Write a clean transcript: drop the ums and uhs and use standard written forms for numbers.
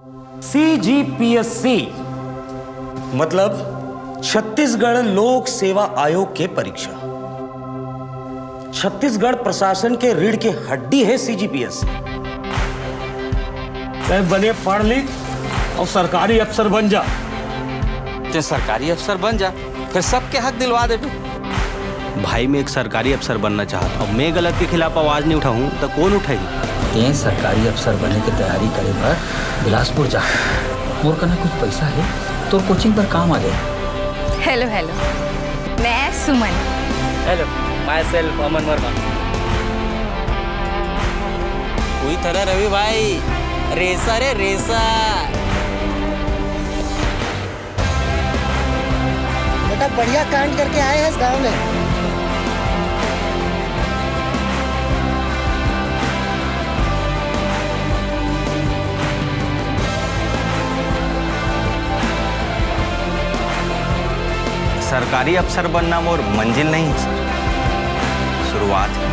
CGPSC मतलब छत्तीसगढ़ लोक सेवा आयोग के परीक्षा। छत्तीसगढ़ प्रशासन के रीढ़ की हड्डी है CGPSC। बने पढ़ लिख और सरकारी अफसर बन जा। ते सरकारी अफसर बन जा, फिर सबके हक दिलवा दे। भाई मैं एक सरकारी अफसर बनना चाहता हूँ। मैं गलत के खिलाफ आवाज नहीं उठाऊं तो कौन उठाएगी? ते सरकारी अफसर बनने की तैयारी करे पर बिलासपुर जा। मोर कना कुछ पैसा है तो कोचिंग पर काम आ जाए। हेलो हेलो, मैं सुमन। हेलो, माय सेल्फ अमन वर्मा। कोई तरह रवि भाई, रेसा रे रेसा। बेटा बढ़िया कांड करके आए हैं इस गांव में। सरकारी अफसर बनना मोर मंजिल नहीं, शुरुआत है।